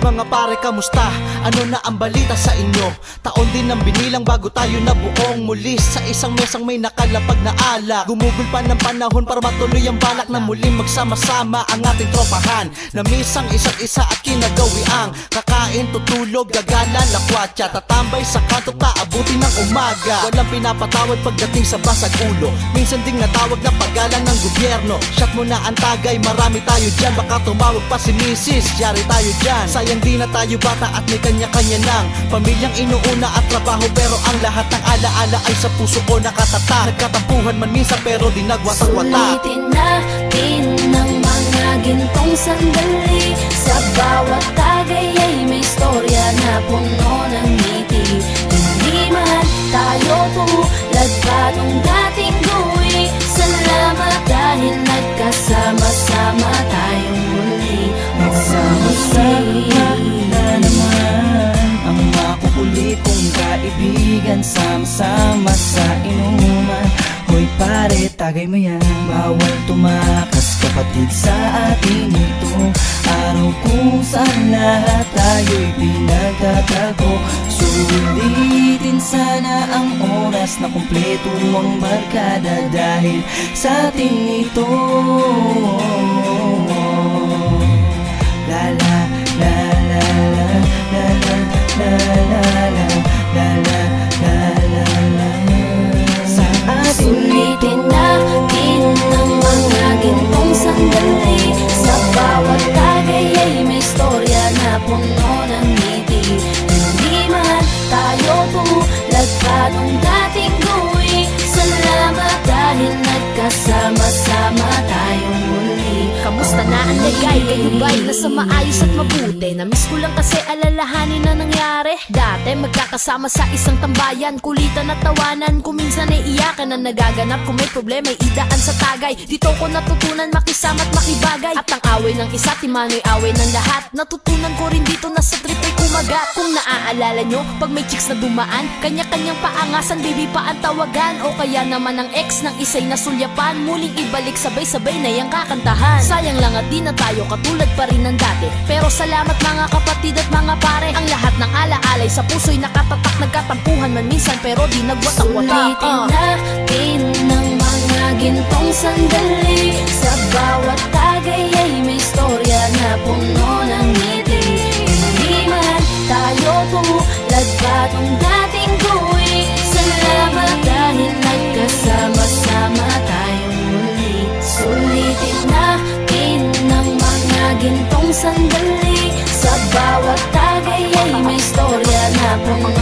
Mga pare, kamusta? Ano na ang balita sa inyo? Taon din ang binilang bago tayo nabuong muli sa isang mesang may nakalapag na alak. Gumugol pa ng panahon para matuloy ang balak na muling magsama-sama ang ating tropahan. Namisang isa't isa at kinagawi ang kakain, tutulog, gagalan, lakwatsa. Tatambay sa kanto, taabuti ng umaga. Walang pinapatawad pagdating sa basag ulo. Minsan ding natawag na paggalang ng gobyerno. Shot mo na ang tagay, marami tayo dyan. Baka tumawag pa si misis, yari tayo dyan. Sayang di na tayo bata at may kanya-kanya ng pamilyang inuuna at trabaho. Pero ang lahat ng alaala ay sa puso ko nakatatak. Nagkatampuhan man minsan pero di nagwatak-watak. Sulitin natin ng mga gintong sandali. Sa bawat tagay ay may storya na puno ng ngiti. Hindi man tayo tulad pa nung dating gawin. Salamat dahil nagkasama-sama tayong muli. Magsama-sama na naman ang makukulit kong kaibigan. Sama-sama sa inuman. Hoy pare, tagay mo yan. Bawal tumakas kapatid sa ating ito. Araw kung saan lahat tayo'y pinagtatago. Sulitin sana ang oras na kumpleto ang barkada. Dahil sa ating ito. La la la la la la la la la la la la la la. Sa ating Sulitin natin ng mga gintong sandali. Sa bawat tagay ay may storya na puno ng ngiti. Hindi man tayo tulad pa nung dating gawin. Salamat dahil nagkasama-sama tayong muli. Kamusta na ang lagay? Kayo ba'y nasa maayos at mabuti? Namiss ko lang kasi alalahanin na nangyari. Dati magkakasama sa isang tambayan, kulitan at tawanan. Kung minsan ay iyakan na nagaganap. Kung may problema ay idaan sa tagay. Dito ko natutunan makisama at makibagay. At ang away ng isa, timano'y away ng lahat. Natutunan ko rin dito na sa trip ay kumagat. Kung naaalala nyo, pag may chicks na dumaan, kanya-kanyang paangasan, baby pa ang tawagan. O kaya naman ang ex ng isa'y nasulyapan. Muling ibalik sabay-sabay na yung kakantahan. Sayang lang at di na tayo katulad pa rin ng dati. Pero salamat mga kapatid at mga pare. Ang lahat ng alaalay sa puso'y nakatatak. Nagkatampuhan man minsan pero di nagwatak-watak. Sulitin natin ng mga gintong sandali. Sa bawat tagay ay may storya na puno ng ngiti. Hindi man tayo tulad pa nung dating gawin. Salamat dahil nagkasama-sama tayong muli. Sulitin natin ng mga gintong sandali. Sa bawat tagay ay may storya na puno